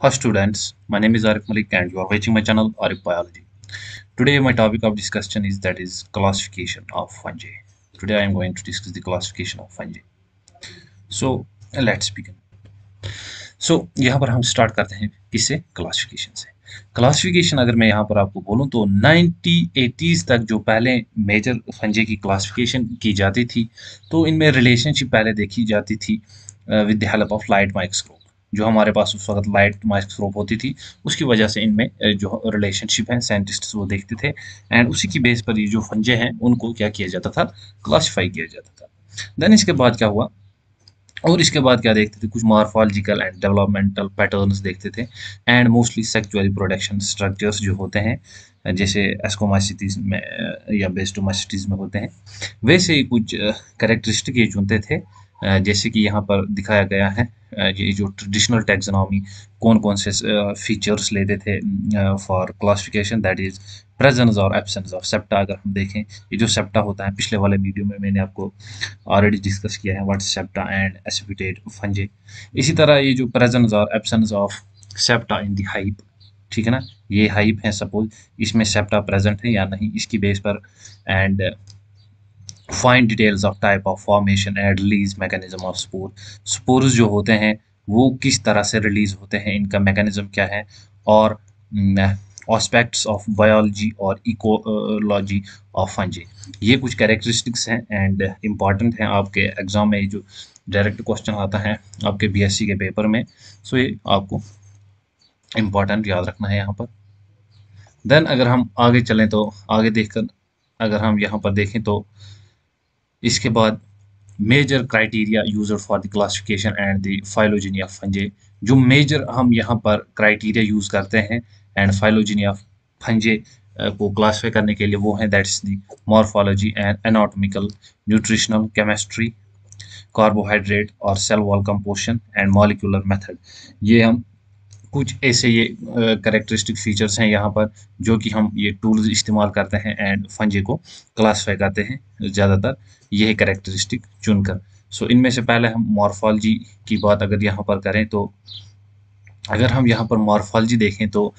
Hi students, my name is Arif Malik and you are watching my channel Arif Biology. Today my topic of discussion is that is classification of fungi. Today I am going to discuss the classification of fungi. So let's begin. यहाँ पर हम start करते हैं किससे classification से। Classification अगर मैं यहाँ पर आपको बोलूँ तो 1980s तक जो पहले मेजर फंजे की क्लासिफिकेशन की जाती थी तो इनमें रिलेशनशिप पहले देखी जाती थी with the help of light microscope. जो हमारे पास उस वक्त लाइट माइक्रोस्कोप होती थी उसकी वजह से इनमें जो रिलेशनशिप है साइंटिस्ट वो देखते थे एंड उसी की बेस पर ये जो फंजे हैं उनको क्या किया जाता था, क्लासीफाई किया जाता था। देन इसके बाद क्या हुआ और इसके बाद क्या देखते थे, कुछ मॉर्फोलॉजिकल एंड डेवलपमेंटल पैटर्न्स देखते थे and mostly sexual reproduction structures जो होते हैं जैसे एस्कोमाइसिटीज में या बेस्टोमाइसिटीज में होते हैं वैसे ही कुछ कैरेक्टरिस्टिक ये चुनते थे। जैसे कि यहाँ पर दिखाया गया है ये जो ट्रेडिशनल टैक्सोनॉमी कौन कौन से फीचर्स लेते थे for classification, that is presence और एब्सेंस ऑफ सेप्टा। अगर हम देखें ये जो सेप्टा होता है, पिछले वाले वीडियो में मैंने आपको ऑलरेडी डिस्कस किया है व्हाट सेप्टा एंड एसिपिटेट फंजे। इसी तरह ये जो प्रेजेंस और absence of septa in the hype, ठीक है ना, ये हाइप है सपोज, इसमें सेप्टा प्रेजेंट है या नहीं इसकी बेस पर and fine details of type of formation and release mechanism of spore. Spores जो होते हैं वो किस तरह से रिलीज होते हैं, इनका मैकेनिज्म क्या है और एस्पेक्ट्स ऑफ बायोलॉजी और इकोलॉजी ऑफ फंजी। ये कुछ कैरेक्टरिस्टिक्स हैं एंड इम्पॉर्टेंट हैं आपके एग्जाम में, जो डायरेक्ट क्वेश्चन आता है आपके बीएससी के पेपर में। सो ये आपको इम्पॉर्टेंट याद रखना है यहाँ पर। देन अगर हम आगे चलें तो आगे देखकर अगर हम यहाँ पर देखें तो इसके बाद major criteria used for the classification and the phylogeny of fungi. जो मेजर हम यहाँ पर क्राइटेरिया यूज करते हैं एंड फाइलोजेनी ऑफ फंजे को क्लासिफाई करने के लिए वो है that's the morphology and anatomical, nutritional, chemistry, carbohydrate और cell wall composition and molecular method. ये हम कुछ ऐसे ये कैरेक्टरिस्टिक फीचर्स हैं यहाँ पर जो कि हम ये टूल्स इस्तेमाल करते हैं एंड फंजे को क्लासीफाई करते हैं ज़्यादातर ये कैरेक्टरिस्टिक चुनकर। सो इनमें से पहले हम मॉर्फोलॉजी की बात अगर यहाँ पर करें तो अगर हम यहाँ पर मॉर्फोलॉजी देखें तो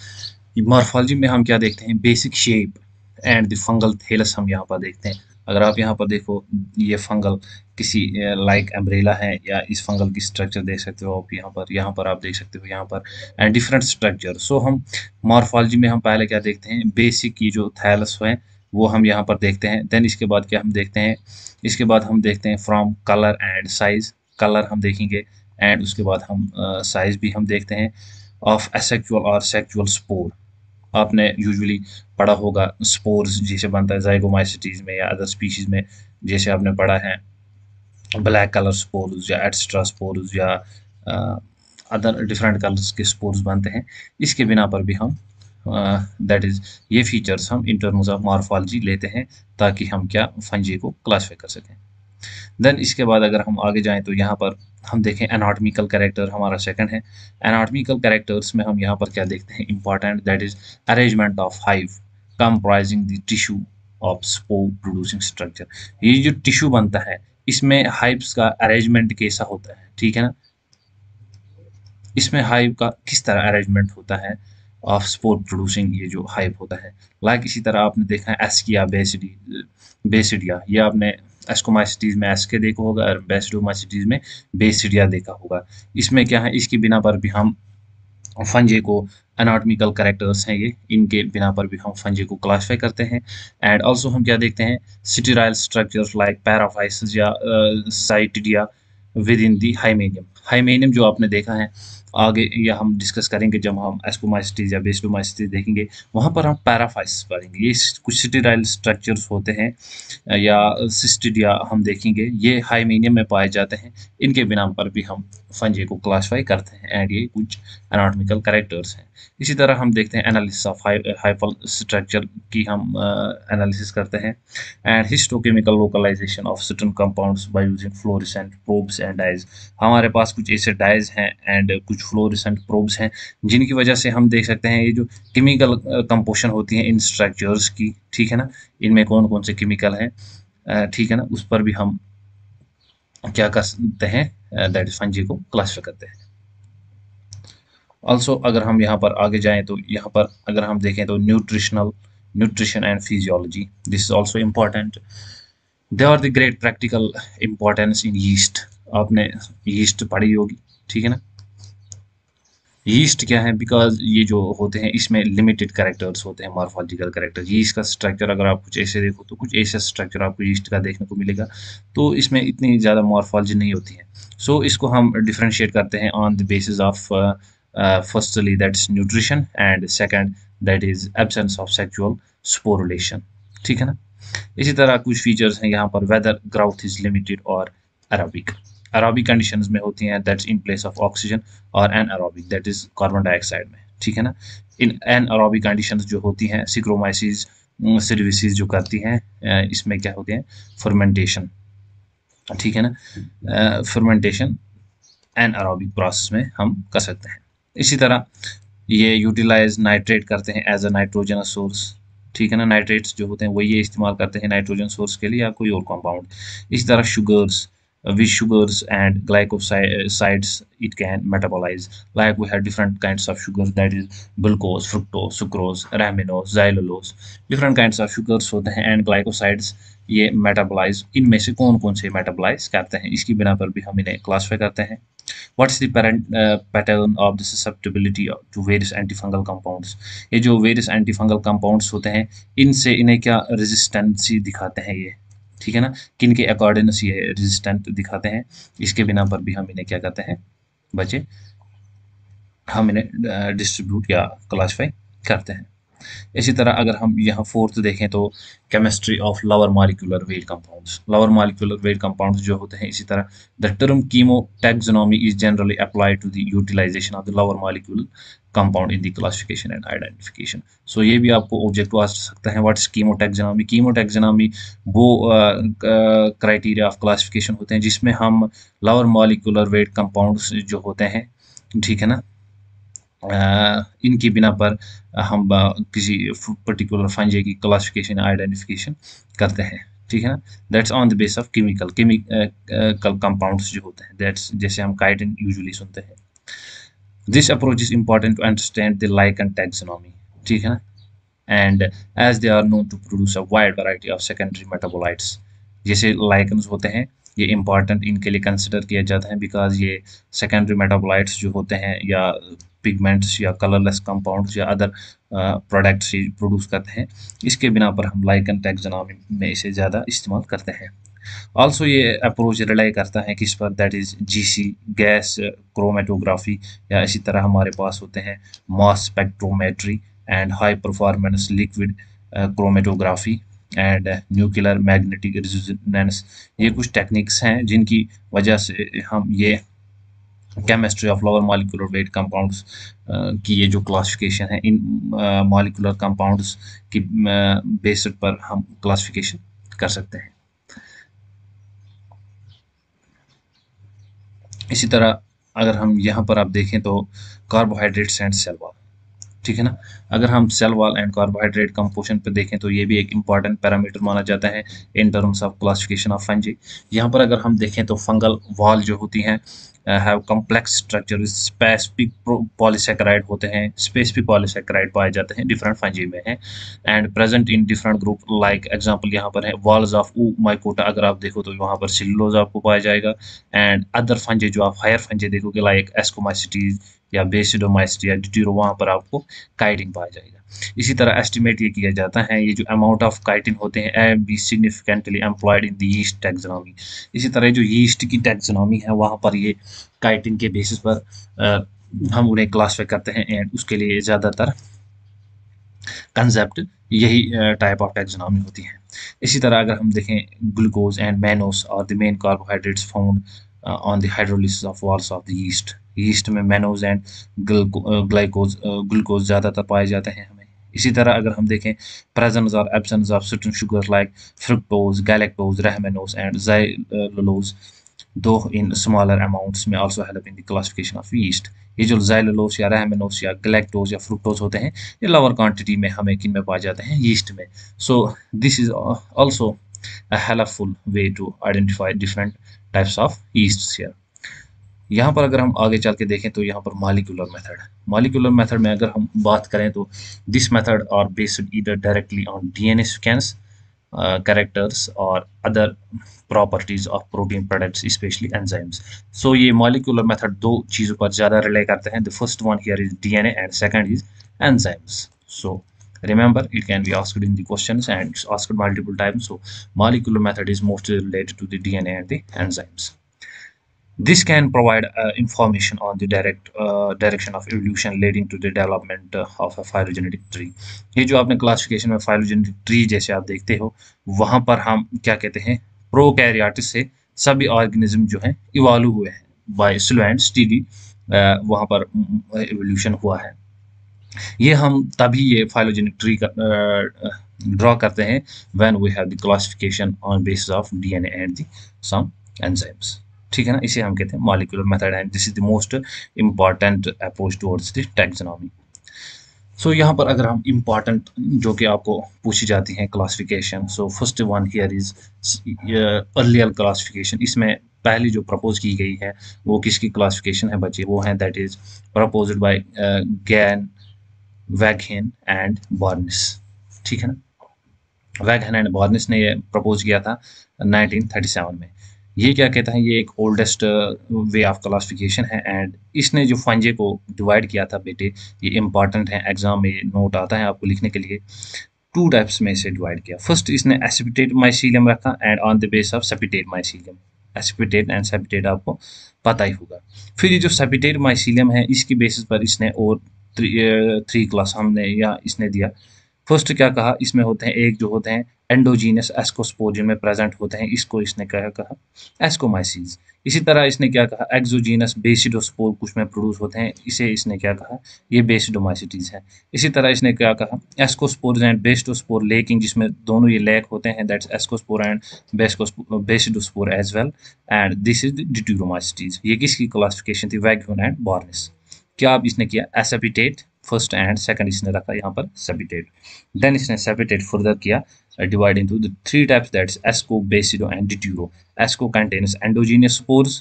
मॉर्फोलॉजी में हम क्या देखते हैं, basic shape and the fungal Thales हम यहाँ पर देखते हैं। अगर आप यहाँ पर देखो ये फंगल किसी लाइक एम्ब्रेला है या इस फंगल की स्ट्रक्चर देख सकते हो आप यहाँ पर आप देख सकते हो यहाँ पर एंड डिफरेंट स्ट्रक्चर। सो हम मॉर्फोलॉजी में हम पहले क्या देखते हैं, बेसिक ये जो थैलस है वो हम यहाँ पर देखते हैं। देन इसके बाद क्या हम देखते हैं, इसके बाद हम देखते हैं from colour and size, colour हम देखेंगे एंड उसके बाद हम साइज भी हम देखते हैं ऑफ एसेक्सुअल और सेक्सुअल स्पोर। आपने यूजुअली पढ़ा होगा स्पोर्स जैसे बनता है जाइगोमाइसिटीज में या अदर स्पीशीज में, जैसे आपने पढ़ा है ब्लैक कलर स्पोर्स या एक्स्ट्रा स्पोर्स या अदर डिफरेंट कलर्स के स्पोर्स बनते हैं। इसके बिना पर भी हम दैट इज ये फीचर्स हम इन टर्म्स ऑफ मॉर्फोलॉजी लेते हैं ताकि हम क्या फंजी को क्लासीफाई कर सकें। देन इसके बाद अगर हम आगे जाएं तो यहाँ पर हम देखें एनाटॉमिकल कैरेक्टर हमारा सेकंड है। एनाटॉमिकल कैरेक्टर्स में हम यहाँ पर क्या देखते हैं important, that is arrangement of hive comprising the tissue of spore producing structure. ये जो टिश्यू बनता है इसमें हाइव्स का अरेंजमेंट कैसा होता है, ठीक है ना, इसमें हाइव का किस तरह अरेंजमेंट होता है ऑफ स्पोर प्रोड्यूसिंग ये जो हाइव होता है। लाइक इसी तरह आपने देखा है एस्किया बेसिडिया, ये आपने एस्कोमाइसिटीज में एस्के देखा होगा और बेसिडोमाइसिटीज में बेसिडिया देखा होगा। इसमें क्या है, इसके बिना पर भी हम फंजे को एनाटॉमिकल कैरेक्टर्स हैं ये, इनके बिना पर भी हम फंजे को क्लासिफाई करते हैं। एंड ऑल्सो हम क्या देखते हैं, स्टेराइल स्ट्रक्चर्स लाइक पैराफाइसिस या साइटिडिया with in the hymenium. Hymenium जो आपने देखा है आगे या हम डिस्कस करेंगे जब हम एस्कोमाइसिटीज या बेस्टोमाइसिटीज देखेंगे, वहाँ पर हम पैराफाइसिस पढ़ेंगे। ये कुछ स्टेराइल स्ट्रक्चर्स होते हैं या सिस्टिडिया हम देखेंगे, ये हाइमेनियम में पाए जाते हैं। इनके बिना पर भी हम फंजे को क्लासिफाई करते हैं एंड ये कुछ एनाटॉमिकल कैरेक्टर्स हैं। इसी तरह हम देखते हैं एनालिसिस ऑफ हाइपल स्ट्रक्चर की हम एनालिसिस करते हैं and histochemical localisation of certain compounds by using fluorescent probes and dyes. हमारे पास कुछ ऐसे डाइज हैं एंड कुछ फ्लोरेसेंट प्रोब्स हैं जिनकी वजह से हम देख सकते हैं ये जो केमिकल कंपोजिशन होती है इन स्ट्रक्चर्स की, ठीक है ना, इनमें कौन कौन से केमिकल हैं, ठीक है ना, उस पर भी हम क्या कर सकते हैं, दैट इज फंजी को क्लासिफाई करते हैं। ऑल्सो अगर हम यहाँ पर आगे जाएं तो यहाँ पर अगर हम देखें तो nutrition and physiology, this is also important. They are the great practical importance in yeast. आपने यीस्ट पढ़ी होगी, ठीक है ना। यीस्ट क्या है, बिकॉज ये जो होते हैं इसमें लिमिटेड कैरेक्टर्स होते हैं, मॉर्फोलॉजिकल कैरेक्टर। यीस्ट का स्ट्रक्चर अगर आप कुछ ऐसे देखो तो कुछ ऐसा स्ट्रक्चर आपको यीस्ट का देखने को मिलेगा, तो इसमें इतनी ज़्यादा मॉर्फोलॉजी नहीं होती है। सो इसको हम डिफ्रेंशिएट करते हैं on the basis of firstly that is nutrition and second that is absence of sexual sporulation, ठीक है ना। इसी तरह कुछ फीचर्स हैं यहाँ पर, वेदर ग्राउथ इज लिमिटेड और अराबिक। अराबिक कंडीशंस में होती हैं that's in place of oxygen, और anaerobic that is carbon dioxide में, ठीक है ना। इन एन अराबिक कंडीशंस जो होती हैं सिक्रोमाइसिस सर्विसेज जो करती हैं, इसमें क्या होते हैं, फर्मेंटेशन, ठीक है ना। फर्मेंटेशन एन अराबिक प्रोसेस में हम कर सकते हैं। इसी तरह ये यूटिलाइज नाइट्रेट करते हैं एज अ नाइट्रोजन सोर्स, ठीक है ना। नाइट्रेट्स जो होते हैं वो ये इस्तेमाल करते हैं नाइट्रोजन सोर्स के लिए या कोई और कंपाउंड। इसी तरह sugars, with sugars and glycosides it can metabolize, like we have different kinds of sugars, that is glucose, fructose, sucrose, ramenose, xylulose, different kinds of sugars होते हैं and glycosides ये मेटाबोलाइज, इनमें से कौन कौन से मेटाबोलाइज करते हैं इसकी बिना पर भी हम इन्हें क्लासिफाई करते हैं। What is the pattern of the susceptibility to various antifungal compounds? ये जो various antifungal compounds होते हैं इनसे इन्हें क्या रेजिस्टेंसी दिखाते हैं ये, ठीक है ना। किन के अकॉर्डिंग ये रेजिस्टेंट दिखाते हैं, इसके बिना पर भी हम इन्हें क्या करते हैं बच्चे, हम इन्हें डिस्ट्रीब्यूट या क्लासिफाई करते हैं। इसी तरह अगर हम यहाँ फोर्थ देखें तो chemistry of lower molecular weight compounds. Lower molecular weight compounds जो होते हैं, इसी तरह the term chemotaxonomy is generally applied to the utilization of the lower molecular compound in the classification and identification. So ये भी आपको ऑब्जेक्टिव आ सकता है, व्हाट इज कीमोटैक्सोनॉमी। कीमोटैक्सोनॉमी वो क्राइटेरिया ऑफ क्लासिफिकेशन होते हैं जिसमें हम लोअर मॉलिक्यूलर वेट कंपाउंड्स जो होते हैं, ठीक है ना, इनकी बिना पर हम किसी पर्टिकुलर फंजे की क्लासिफिकेशन आइडेंटिफिकेशन करते हैं, ठीक है ना। That's on the base of chemical compounds जो होते हैं, दैट्स जैसे हम काइटिन यूजुअली सुनते हैं। This approach is important to understand the lichen taxonomy, ठीक है ना, and as they are known to produce a wide variety of secondary metabolites. जैसे लाइकन्स होते हैं ये इंपॉर्टेंट इनके लिए कंसिडर किया जाता है बिकॉज ये सेकेंडरी मेटाबोलाइट्स जो होते हैं या पिगमेंट्स या कलरलेस कंपाउंड्स या अदर प्रोडक्ट्स प्रोड्यूस करते हैं, इसके बिना पर हम लाइकन टैक्सोनॉमी में इसे ज़्यादा इस्तेमाल करते हैं। ऑल्सो ये अप्रोच रिलाई करता है किस पर, that is GC gas chromatography, या इसी तरह हमारे पास होते हैं mass spectrometry and high performance liquid chromatography and nuclear magnetic resonance. ये कुछ टेक्निक्स हैं जिनकी वजह से हम ये chemistry of lower molecular weight compounds की ये जो क्लासिफिकेशन है इन मॉलिक्यूलर कंपाउंड्स की बेसिस पर हम क्लासिफिकेशन कर सकते हैं। इसी तरह अगर हम यहाँ पर आप देखें तो कार्बोहाइड्रेट्स एंड सेल वॉल, ठीक है ना। अगर हम cell wall and carbohydrate composition पर देखें तो ये भी एक इंपॉर्टेंट पैरामीटर माना जाता है in terms of classification of fungi. यहाँ पर अगर हम देखें तो फंगल वॉल जो होती हैं have complex structure, specific polysaccharide होते हैं, स्पेसिफिक पॉलीसेकेराइड पाए जाते हैं डिफरेंट फंजी में हैं and present in different group. Like example यहाँ पर है वॉल्स ऑफ ऊ माइकोटा, अगर आप देखो तो वहाँ पर सेलुलोज आपको पाया जाएगा एंड अदर फंजे जो आप हायर फंजे देखोगे लाइक एस्कोमाइसिटीज या बेसिडोमाइसिटी या डिट्यूरो, वहाँ पर आपको काइटिन पाया जाएगा। इसी तरह एस्टिमेट ये किया जाता है ये जो अमाउंट ऑफ काइटिन होते हैं B significantly employed in the yeast taxonomy. इसी तरह जो यीस्ट की टैक्सोनॉमी है वहाँ पर ये काइटिन के बेसिस पर हम उन्हें क्लासिफाई करते हैं एंड उसके लिए ज़्यादातर कंसेप्ट यही टाइप ऑफ टैक्सोनॉमी होती है। इसी तरह अगर हम देखें ग्लूकोज एंड मैनोस और the main carbohydrates found on the hydrolysis of walls of the yeast. Yeast में मैनोज एंड ग्लूकोज ज़्यादातर पाए जाते हैं हमें। इसी तरह अगर हम देखें प्रेजेंस और absence of certain sugar like fructose, galactose, rhamnose and xylulose though in smaller amounts में also help in the classification of yeast. ये जो ज़ाइलुलोज या रहमेनोज या गैलेक्टोज या फ्रुक्टोज होते हैं ये लोअर क्वांटिटी में हमें किन में पाए जाते हैं, यीस्ट में। So this is also a helpful way to identify different types of yeasts here. यहाँ पर अगर हम आगे चल के देखें तो यहाँ पर मॉलिक्यूलर मेथड है। मॉलिक्यूलर मेथड में अगर हम बात करें तो this method are based either directly on DNA sequence characters or other properties of protein products, especially enzymes. So ये molecular method दो चीज़ों पर ज़्यादा रिले करते हैं. The first one here is DNA and second is enzymes. So remember, it can be asked in the questions and it's asked multiple times. So molecular method is mostly related to the DNA and the enzymes. This can provide information on the direction of evolution leading to the development of a phylogenetic tree. ये जो आपने classification में phylogenetic tree जैसे आप देखते हो, वहाँ पर हम क्या कहते हैं, प्रोकैरियोट्स से सभी ऑर्गेनिज्म जो हैं इवॉल्व हुए हैं बाय स्लो एंड स्टीडी, वहाँ पर एवोल्यूशन हुआ है। ये हम तभी ये phylogenetic ट्री ड्रॉ करते हैं when we have the classification on basis of DNA and the some enzymes. ठीक है ना, इसे हम कहते हैं molecular method and this is the most important approach towards the taxonomy. So यहाँ पर अगर हम इम्पॉर्टेंट जो कि आपको पूछी जाती हैं classification, so first one here is earlier classification. इसमें पहली जो प्रपोज की गई है वो किसकी क्लासिफिकेशन है बच्चे, वो है that is proposed by Gan, Wagen and Bornis. ठीक है ना, वैगहेन एंड बॉर्निस ने ये प्रपोज किया था 1937 में। ये क्या कहता है, ये एक ओल्डेस्ट वे ऑफ क्लासिफिकेशन है एंड इसने जो फंजे को डिवाइड किया था बेटे, ये इंपॉर्टेंट है, एग्जाम में नोट आता है आपको लिखने के लिए। टू टाइप्स में इसे डिवाइड किया। फर्स्ट इसने एसिपिटेट माइसीलियम रखा and on the base of septate mycelium. Aseptate and septate आपको पता ही होगा। फिर ये जो सेपिटेट माइसीलियम है इसकी बेसिस पर इसने और थ्री क्लास हमने या इसने दिया। फर्स्ट क्या कहा, इसमें होते हैं एक जो होते हैं एंडोजीनस एस्कोस्पोर जिनमें प्रेजेंट होते हैं, इसको इसने क्या कहा एस्कोमाइसीज। इसी तरह इसने क्या कहा एक्सोजीनस बेसिडोस्पोर कुछ में प्रोड्यूस होते हैं, इसे इसने क्या कहा ये बेसिडोमाइसिटीज है। इसी तरह इसने क्या कहा एस्कोस्पोर एंड बेसिडोस्पोर लेकिन जिसमें दोनों ये लैक होते हैं, that's ascospore and basidiospore as well and this is deuteromycetes. ये किसकी क्लासिफिकेशन थी, वैगहेन एंड बॉर्निस। क्या अब इसने किया एसेपिटेट फर्स्ट एंड सेकंड इसने रखा यहाँ पर सेपिटेट। देन इसने सेपिटेट फर्दर किया divide into the three types, that's Asco, Basido and Dituro. Asco contains endogenous spores,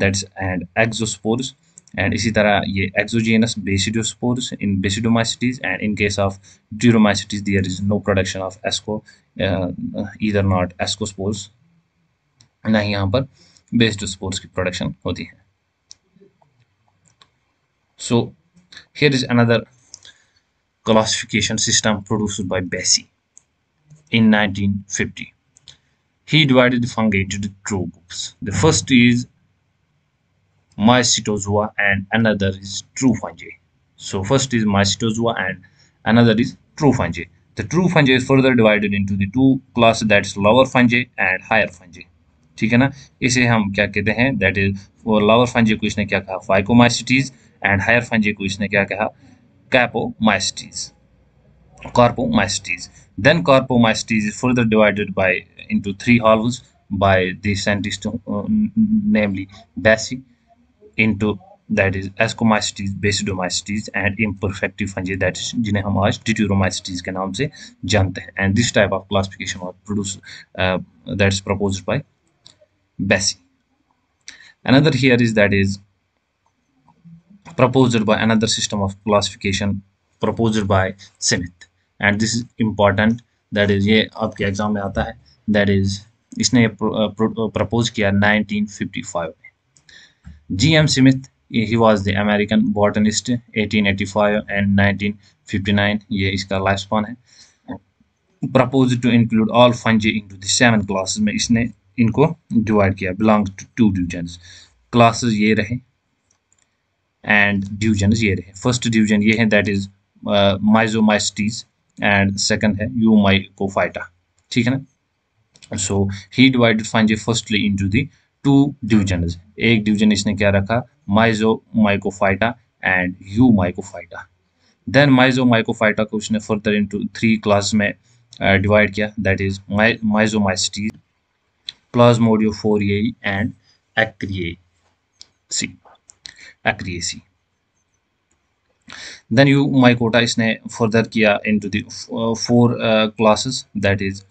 that's and exospores, and इसी तरह ये exogenous basidospores in basidomycetes, and in case of Duromycetes there is no production of Asco, either not ascospores ना ही यहाँ पर basidospores की production होती है। So here is another classification system produced by Bessie in 1950. He divided the fungi into the two groups. The first is Mycetozoa and another is true fungi. So first is Mycetozoa and another is true fungi. The true fungi is further divided into the two classes, that is lower fungi and higher fungi. ठीक है ना, इसे हम क्या कहते हैं, that is lower fungi को इसने क्या कहा फाइकोमाइसिटीज एंड हायर फंजी को इसने क्या कहा कैपोमाइसिटीज, Carpomycetes. Then Carpomycetes is further divided by into three halves by the scientist, namely Bessie, into that is Ascomycetes, Basidomycetes and imperfective fungi, that is जिन्हें हम आज Deuteromycetes के नाम से जानते हैं। And this type of classification was produced, that's proposed by Bessie. Another here is that is proposed by another system of classification proposed by Smith. And this is important, that is ये आपके exam में आता है, that is इसने propose किया 1955 में। G M. Smith, he was the American botanist 1885 and 1959, ये इसका लाइफ स्पैन है। Propose to include all fungi into the 7 classes में इसने इनको डिवाइड किया, बिलोंग टू 2 डिवीजन्स। क्लासेस ये रहे एंड डिवीजन्स ये रहे। फर्स्ट डिवीजन ये है, that is myxomycetes and second है यूमाइकोफाइटा। ठीक है ना, so he divided fungi firstly into the 2 divisions. एक डिवीजन इसने क्या रखा माइजोमाइकोफाइटा एंड यूमाइकोफाइटा। देन माइजोमाइकोफाइटा को उसने फर्दर इनटू 3 क्लास में डिवाइड किया, that is myxomycetes, plasmodiophoreae and acrasieae. Then Mycota इसने फर्दर किया into the 4 classes, that is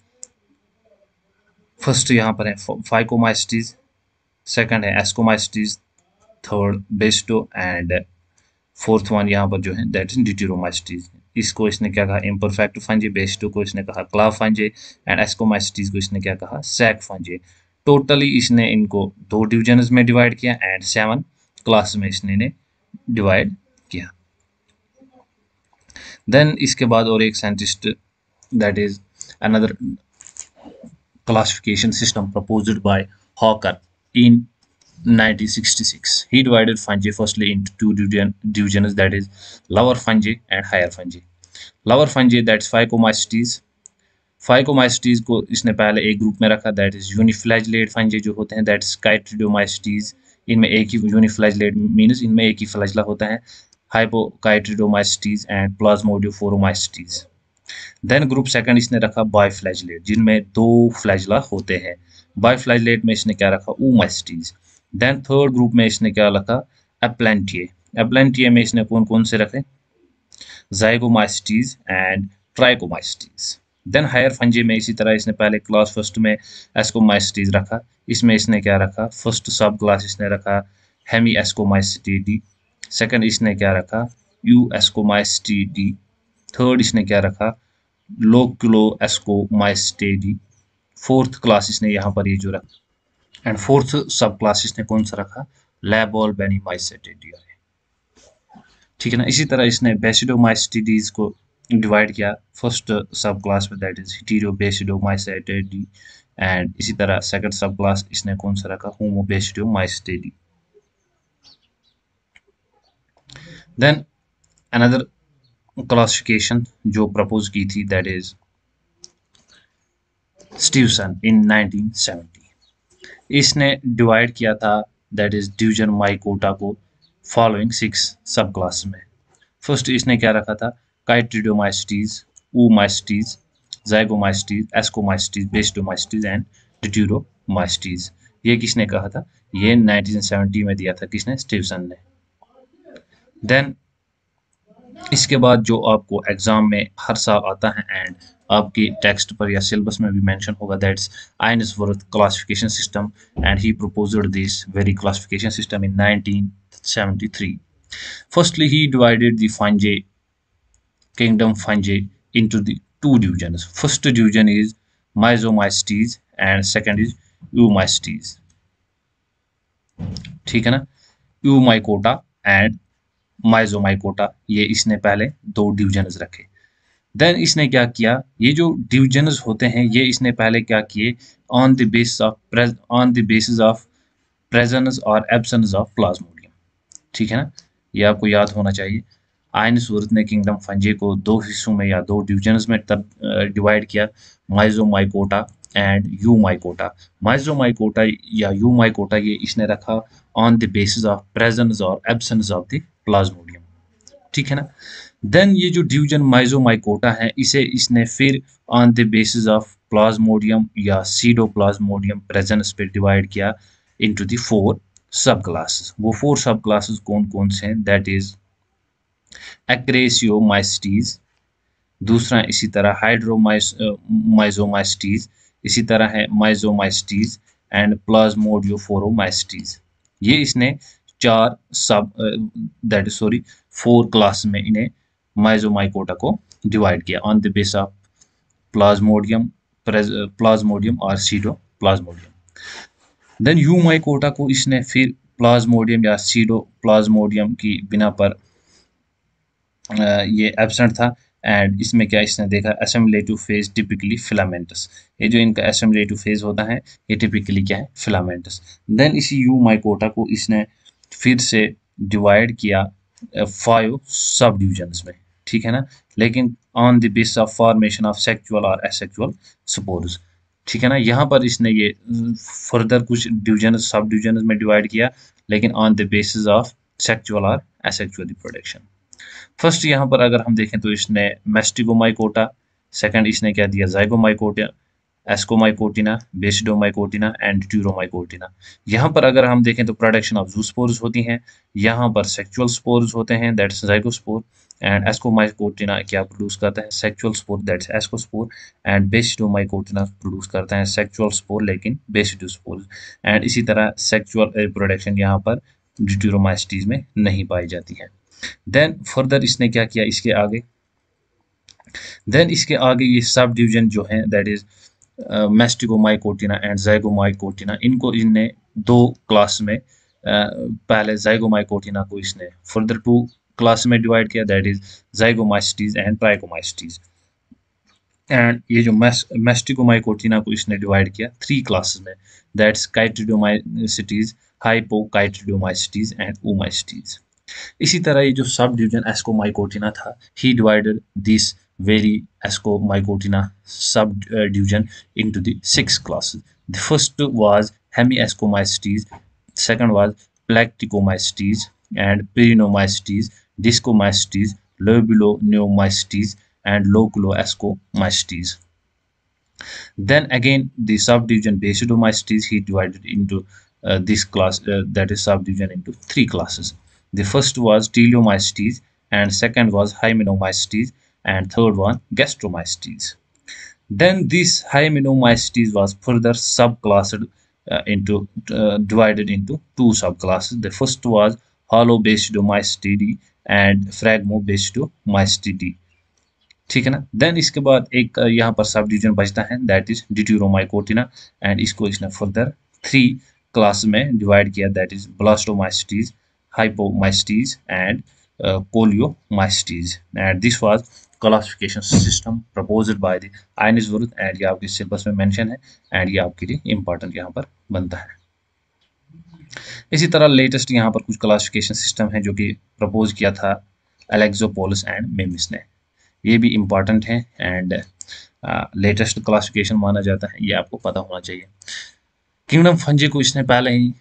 first यहाँ पर है फाइकोमाइसिटीज, सेकंड है एस्कोमाइसिटीज, थर्ड बेस्टो एंड फोर्थ वन यहाँ पर जो है दैट इज डिट्यूरोमाइसिटीज। इसको इसने क्या कहा, इम्परफेक्ट फंजे। बेस्टो को इसने कहा क्लाव फंजे एंड एस्कोमाइसिटीज को इसने क्या कहा, सैक फंजे। टोटली इसने इनको 2 डिविजन्स में डिवाइड किया एंड 7 क्लास में इसने इन्हें डिवाइड किया। देन इसके बाद और एक scientist that is another classification system proposed by Hawker in 1966. He divided fungi firstly into two divisions, that is lower fungi and higher fungi. Lower fungi, that's Phycomycetes. Phycomycetes को इसने पहले एक group में रखा, दैट इज यूनिफ्लैजिलेट फंजे जो होते हैं, that is काइट्रिडोमाइसिटीज। इनमें एक ही यूनिफ्लैजिलेट मीन्स इनमें एक ही फ्लैजला होता है, हाइपोकाइट्रिडोमाइसिटीज एंड प्लाज्मोडियोफोरोमाइसिटीज। देन ग्रुप सेकंड इसने रखा बायफ्लैजिलेट, जिनमें 2 फ्लैजला होते हैं। बायफ्लैजिलेट में इसने क्या रखा, oomastids। देन थर्ड ग्रुप में इसने क्या रखा, एप्लेंटिए। एप्लेंटिए में इसने कौन कौन से रखे, zygomastids and trichomycetes. Then higher fungi में इसी तरह इसने पहले क्लास फर्स्ट में एस्कोमाइसिटीज रखा। इसमें इसने क्या रखा, फर्स्ट सब क्लास इसने रखा हेमी एस्कोमाइसिटीडी। सेकंड इसने क्या रखा, यू एस्कोमाइसिटीडी। थर्ड इसने क्या रखा, लोक्युलो एस्कोमाइसिटीडी। फोर्थ क्लास इसने यहाँ पर ये जो रखा एंड फोर्थ सब क्लास इसने कौन सा रखा, लैबोल बेनिमाइसिटीडी। ठीक है ना। इसी तरह इसने बेसिडोमाइसिटीज को डिवाइड किया फर्स्ट सब क्लास में, दैट इज हीटेरोबेसिडोमाइसिटीडी एंड इसी तरह सेकंड सब क्लास इसने कौन सा रखा, होमोबेसिडोमाइसिटीडी। देन अनदर क्लासिफिकेशन जो प्रपोज की थी, दैट इज स्टीवसन इन 1970। इसने डिवाइड किया था दैट इज डिवीजन माइकोटा को फॉलोइंग 6 सब क्लास में। फर्स्ट इसने क्या रखा था, काइट्रिडोमाइसिटीज, oomastids, zygomastids, ascomycetes, basidiomycetes and डिट्यूरोमाइसिटीज। ये किसने कहा था, ये 1970 में दिया था, किसने, स्टीवसन ने। देन इसके बाद जो आपको एग्जाम में हर साल आता है एंड आपकी टेक्स्ट पर या सिलेबस में भी मेंशन होगा, that's Ainsworth classification system and he proposed this very classification system in 1973. Firstly, he divided the fungi kingdom fungi into the 2 divisions. First division is Myzomycetes and second is Eumycetes. ठीक है ना। Eumycota and Myzomycota, ये इसने पहले 2 divisions रखे। Then इसने क्या किया, ये जो डिविजन्स होते हैं ये इसने पहले क्या किए, on the basis of presence और एब्सेंस ऑफ प्लाज्मोडियम। ठीक है ना, ये आपको याद होना चाहिए। आइंसवर्थ ने किंगडम फंजी को 2 हिस्सों में या 2 डिविजन्स में तब डिवाइड किया, माइजोमाइकोटा एंड यूमाइकोटा। माइजोमाइकोटा या यूमाइकोटा ये इसने रखा on the basis of presence और एब्सेंस ऑफ द प्लाज्मोडियम। ठीक है ना। देन ये जो डिवीजन माइजोमाइकोटा है इसे इसने फिर on the basis of Plasmodium या सीडोप्लाज्मोडियम प्रेजेंस पे डिवाइड किया इनटू द 4 सब क्लासेस। वो 4 सब क्लासेस कौन कौन से हैं, दैट इज एक्रेसियोमाइसिटीज, दूसरा इसी तरह हाइड्रोमाइजोमाइसिटीज, इसी तरह है माइजोमाइसिटीज एंड प्लाज्मोडियोफोरोमाइसिटीज। ये इसने 4 सब दैट इज 4 क्लास में इन्हें माइजोमाइकोटा को डिवाइड किया on the base of Plasmodium और सीडोप्लाज्मोडियम। देन यूमाइकोटा को इसने फिर प्लाज्मोडियम या सीडोप्लाज्मोडियम की बिना पर ये एब्सेंट था एंड इसमें क्या इसने देखा, असेम्बलेटिव फेज टिपिकली फिलामेंटस। ये जो इनका असेम्बलेटिव फेज होता है ये टिपिकली क्या है, फिलामेंटस। देन इसी यूमाइकोटा को इसने फिर से डिवाइड किया 5 सब डिविजन्स में। ठीक है ना, लेकिन on the basis of formation of sexual और एसेक्सुअल स्पोर्स। ठीक है ना, यहाँ पर इसने ये फर्दर कुछ डिविजन सब डिविजन में डिवाइड किया लेकिन on the basis of sexual और एसेक्सुअल रिप्रोडक्शन। फर्स्ट यहाँ पर अगर हम देखें तो इसने मेस्टिगोमाइकोटा, सेकंड इसने क्या दिया, जाइगोमाइकोटा, एस्कोमाइकोटिना, बेसिडोमाइकोटिना एंड ट्यूरोमाइकोटिना। यहाँ पर अगर हम देखें तो प्रोडक्शन ऑफ जूस्पोर्स होती हैं, यहाँ पर सेक्सुअल स्पोर्स होते हैं दैट्स जाइगोस्पोर एंड एस्कोमाइकोटिना क्या प्रोड्यूस करता है, sexual spore that's ascospore and basidiomycotina produce करता है सेक्सुअल स्पोर लेकिन बेसिडोस्पोर। एंड इसी तरह सेक्सुअल रिप्रोडक्शन यहाँ पर ड्यूटेरोमाइसिटीज में नहीं पाई जाती है। देन फर्दर इसने क्या किया, इसके आगे ये सब डिवीजन जो है that is mastigomycotina and zygomycotina, इनको इनने दो क्लास में पहले जाइगोमाइकोटिना को इसने फर्दर टू क्लास में डिवाइड किया, that is zygomycetes and trichomycetes. And ये जो मेस्टिकोमाइकोटिना को इसने डिवाइड किया थ्री क्लासेस में, that's chytridiomycetes, hypochytridiomycetes and oomycetes. इसी तरह ये जो सब डिवीजन एस्कोमाइकोटिना था, he divided this very Ascomycotina subdivision into the 6 classes. The first was Hemiascomycetes, second was Platycomycetes and Perinomycetes, Discomycetes, Lobuloneomycetes and Loculoascomycetes. Then again the subdivision Basidomycetes he divided into this class, that is subdivision into 3 classes. The first was Teleomycetes and second was Hymenomycetes and third one Gastromycetes. Then this Hymenomycetes was further subclassed into divided into 2 subclasses. The first was Holobasidomycetidae and Phragmobasidomycetidae. ठीक है ना। Then इसके बाद एक यहाँ पर sub division बचता है, दैट इज डिट्यूरोमाइकोटिना, एंड इसको इसने फर्दर 3 क्लास में डिवाइड किया, that is blastomycetes, hyphomycetes and coelomycetes. And this was classification system proposed by the Ainsworth, and ये आपके सिलेबस में मेंशन है एंड ये आपके लिए इंपॉर्टेंट यहाँ पर बनता है। इसी तरह लेटेस्ट यहाँ पर कुछ क्लासिफिकेशन सिस्टम है जो कि प्रपोज किया था एलेक्सोपोलिस एंड मेमिस ने, ये भी इम्पॉर्टेंट है एंड लेटेस्ट क्लासिफिकेशन माना जाता है, ये आपको पता होना चाहिए। किंगडम फंजी को इसने पहले ही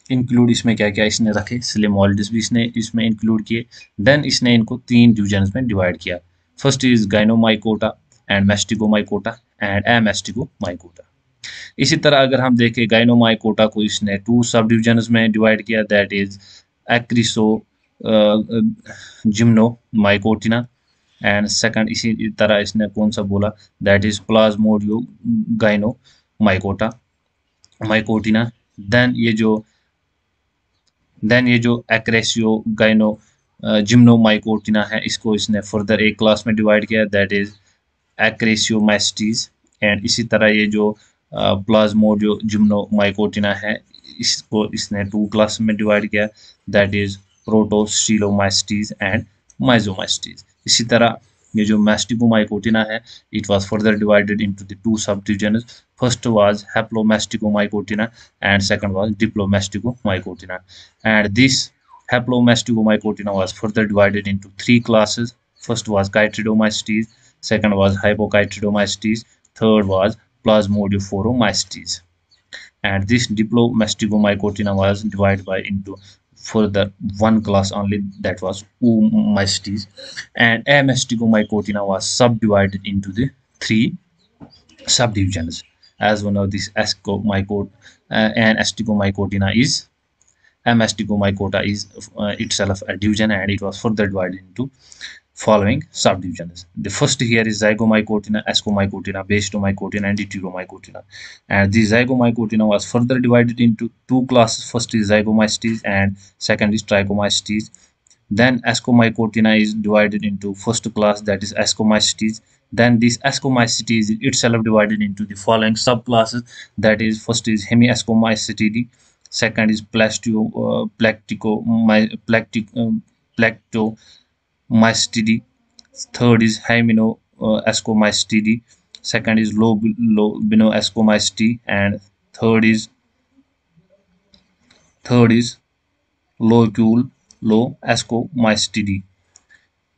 इंक्लूड, इसमें क्या क्या इसने रखे, सिलेमोलिड्स भी इसने इसमें इंक्लूड किए। देन इसने इनको 3 डिविजन्स में डिवाइड किया, फर्स्ट इज गाइनोमाइकोटा एंड मेस्टिकोमाइकोटा एंड एमेस्टिकोमाइकोटा। इसी तरह अगर हम देखें गाइनोमाइकोटा को इसने 2 सब डिविजन्स में डिवाइड किया, दैट इज एक्रिसो जिम्नोमाइकोटिना एंड सेकंड इसी तरह इसने कौन सा बोला, दैट इज प्लाज्मोडियो गाइनो माइकोटिना। देन ये जो एक्रेसियो गाइनो जिम्नोमाइकोटिना है, इसको इसने फर्दर एक क्लास में डिवाइड किया, दैट इज एक्रेसियोमाइसिटीज। एंड इसी तरह ये जो प्लाज्मोडियो जिम्नोमाइकोटिना है, इसको इसने 2 क्लास में डिवाइड किया, that is protosteliomycetes and myxomycetes. इसी तरह ये जो मेस्टिकोमाइकोटिना है, it was further divided into the 2 sub divisions, first was haplomastigomycotina and second was diplomastigomycotina. And this haplomastigomycotina was further divided into 3 classes, first was chytridomycetes, second was hypochytridomycetes, third was plasmodiophoромycetes. And this diplomesticomycotina was divided by into further 1 class only, that was oomycetes, and amesticomycotina was subdivided into the 3 subdivisions. As one of these and asticomycotina is amesticomycota is itself a division, and it was further divided into following subdivisions. The first here is zygomycotina, ascomycotina, basedomycotina and deuteromycotina. And the zygomycotina was further divided into 2 classes. First is zygomycetes and second is trichomycetes. Then ascomycotina is divided into first class, that is ascomycetes. Then this ascomycetes is itself divided into the following subclasses, that is first is hemiascomycetidae, second is plactomycetidae, third is hymenoascomycetidae, second is lobinoascomycetidae, and third is loculoascomycetidae.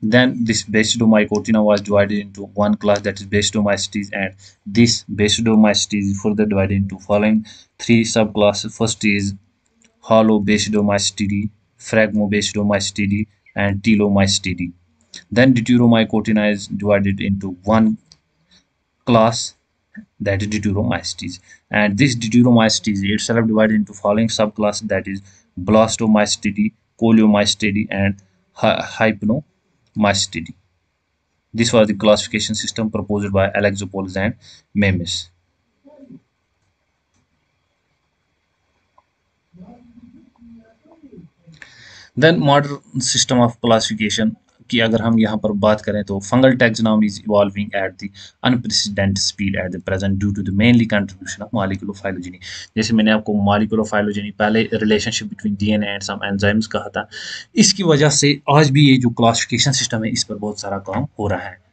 Then this Basidomycotina was divided into 1 class, that is Basidomycetes, and this Basidomycetes is further divided into following 3 subclasses. First is Holobasidomycetidae, Phragmobasidomycetidae and Telomycetidae. Then Deuteromycotina is divided into 1 class, that is Deuteromycetes, and this Deuteromycetes itself divided into following subclasses, that is Blastomycetidae, Coleomycetidae and Hypnomycetidae. This was the classification system proposed by Alexopoulos and Memes. Then modern system of classification की अगर हम यहाँ पर बात करें तो fungal taxonomy is evolving at the unprecedented speed at the present due to the mainly contribution of molecular phylogeny. जैसे मैंने आपको मॉलिक्यूलोफाइलोजेनी पहले relationship between DNA and some enzymes कहा था, इसकी वजह से आज भी ये जो क्लासिफिकेशन सिस्टम है इस पर बहुत सारा काम हो रहा है।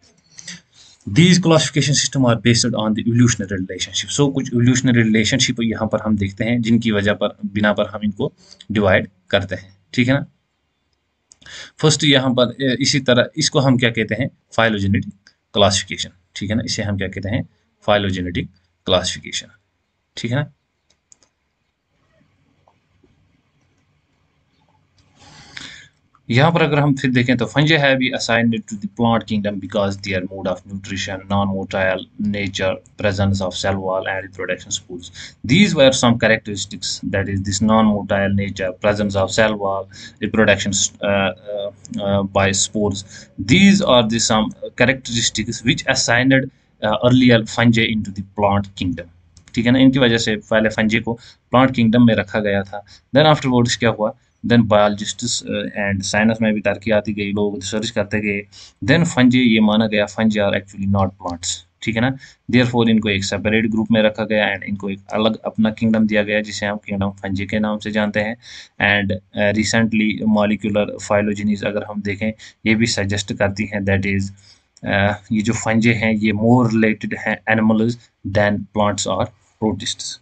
These classification system are based on the evolutionary relationship. So कुछ evolutionary relationship यहाँ पर हम देखते हैं जिनकी वजह पर बिना पर हम इनको डिवाइड करते हैं, ठीक है ना। फर्स्ट यहाँ पर इसी तरह इसको हम क्या कहते हैं, फाइलोजेनेटिक क्लासिफिकेशन, ठीक है ना, इसे हम क्या कहते हैं, फाइलोजेनेटिक क्लासिफिकेशन, ठीक है ना। यहाँ पर अगर हम फिर देखें तो fungi have be assigned to the plant kingdom because their mode of nutrition, non motile nature, presence of cell wall and reproduction spools. These were some characteristics, that is this non-motile nature, presence of cell wall, reproduction by spores. These are the some characteristics which assigned earlier fungi into the plant kingdom, ठीक है ना। इनकी वजह से पहले fungi को plant kingdom में रखा गया था। देन आफ्टरवर्ड्स क्या हुआ, देन बायोलॉजिस्ट्स एंड साइंस में भी तरक्की आती गई, लोग रिसर्च करते गए। देन फंजी ये माना गया fungi are actually not plants, ठीक है ना। देयरफॉर इनको एक सेपरेट ग्रुप में रखा गया एंड इनको एक अलग अपना किंगडम दिया गया जिसे हम किंगडम फंजी के नाम से जानते हैं। एंड रिसेंटली मॉलिक्यूलर फाइलोजेनीज अगर हम देखें ये भी सजेस्ट करती हैं दैट इज ये जो फंजे हैं ये मोर रिलेटेड हैं एनिमल्स देन प्लांट्स और प्रोटिस्ट्स।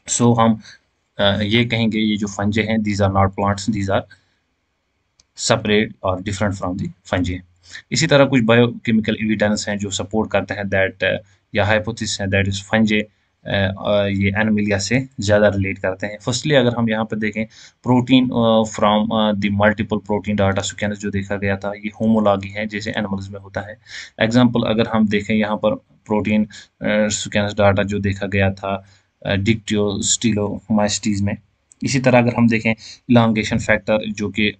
सो हम ये कहेंगे ये जो फंजे हैं these are not plants, these are separate और डिफरेंट फ्रॉम दी फंजे। इसी तरह कुछ बायोकेमिकल एविडेंस हैं जो सपोर्ट करते हैं दैट या हाइपोथेसिस है दैट इज फंजे ये एनिमलिया से ज़्यादा रिलेट करते हैं। फर्स्टली अगर हम यहाँ पर देखें protein from the multiple protein data sequence जो देखा गया था ये होमोलॉगी है जैसे एनिमल्स में होता है। एग्जांपल अगर हम देखें यहाँ पर प्रोटीन सीक्वेंस डाटा जो देखा गया था डिक्टियोस्टिलोमाइस्टीज में। इसी तरह अगर हम देखें इलांगेशन फैक्टर जो कि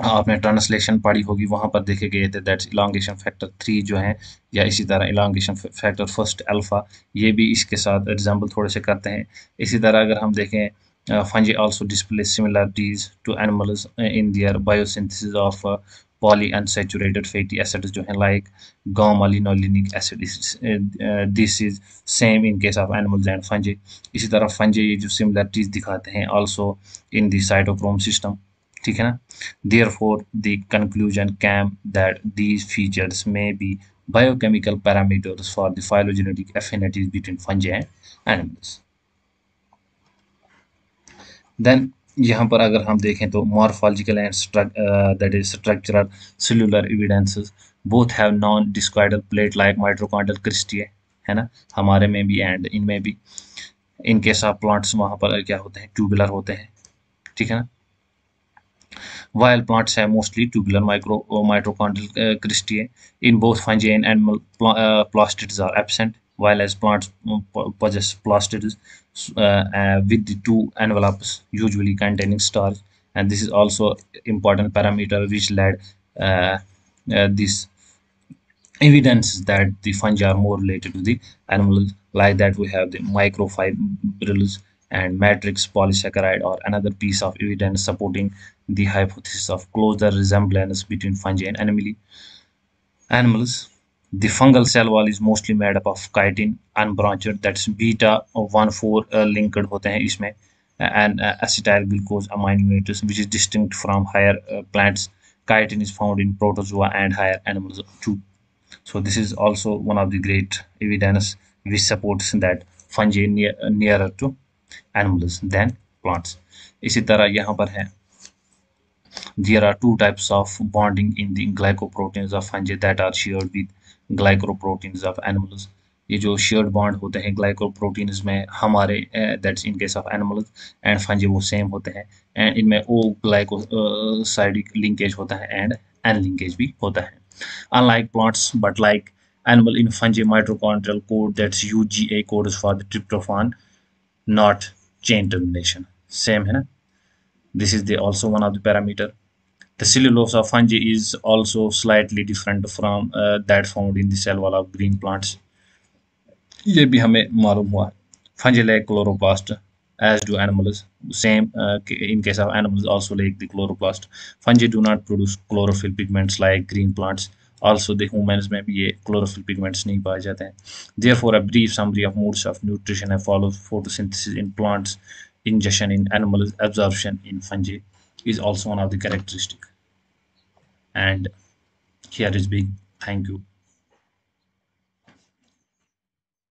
आपने ट्रांसलेशन पढ़ी होगी वहाँ पर देखे गए थे दैट्स इलांगेशन फैक्टर 3 जो है, या इसी तरह इलांगेशन फैक्टर फर्स्ट अल्फा, ये भी इसके साथ रिजेंबल थोड़े से करते हैं। इसी तरह अगर हम देखें fungi also display similarities to animals in their biosynthesis of poly unsaturated fatty acids जो है like gamma linolenic acid, this is same in case of animals and fungi. इसी तरह फंजी ये जो सिमिलरिटीज दिखाते हैं also in the cytochrome system, ठीक है ना। Therefore, the conclusion came that these features may be biochemical parameters for the phylogenetic affinities between fungi and animals. Then यहाँ पर अगर हम देखें तो morphological and that is structural cellular evidences both have non-discoidal plate-like mitochondrial cristae, है ना, हमारे में भी एंड इनमें भी। इन केस ऑफ प्लांट्स वहाँ पर क्या होते हैं, ट्यूबुलर होते हैं, ठीक है ना। While plants have mostly tubular mitochondrial cristae, in both fungi and animal plastids are absent, while as plants possess plastids with the two envelopes usually containing starch, and this is also important parameter which led this evidence that the fungi are more related to the animals. Like that we have the microfibrils and matrix polysaccharide or another piece of evidence supporting the hypothesis of closer resemblance between fungi and animals. The fungal cell wall is mostly made up of chitin unbranched, that's beta 1,4 linked होते हैं इसमें, and acetyl glucose amino acids which is distinct from higher plants. Chitin is found in protozoa and higher animals too. So this is also one of the great evidence which supports that fungi nearer to animals than plants. इसी तरह यहाँ पर है there are two types of bonding in the glycoproteins of fungi that are shared with glycoproteins of animals. ये जो shared bond होते हैं glycoproteins में हमारे that's in case of animals and fungi वो सेम होते हैं, एंड इनमें ओ ग्लाइकोसाइडिक लिंकेज होता है एंड एन लिंकेज भी होता है। Unlike plants, but like animal in fungi, mitochondrial code that's UGA codes for the tryptophan, not chain termination. Same है ना? This is the also one of the parameter. The cellulose of fungi is also slightly different from that found in the cell wall of green plants. ये भी हमें मालूम हुआ। Fungi like chloroplast as do animals. Same in case of animals, also like the chloroplast. Fungi do not produce chlorophyll pigments like green plants. Also, the humans में भी ये chlorophyll pigments नहीं पाए जाते हैं. Therefore, a brief summary of modes of nutrition and follows photosynthesis in plants, ingestion in animals, absorption in fungi is also one of the characteristic. And here is big thank you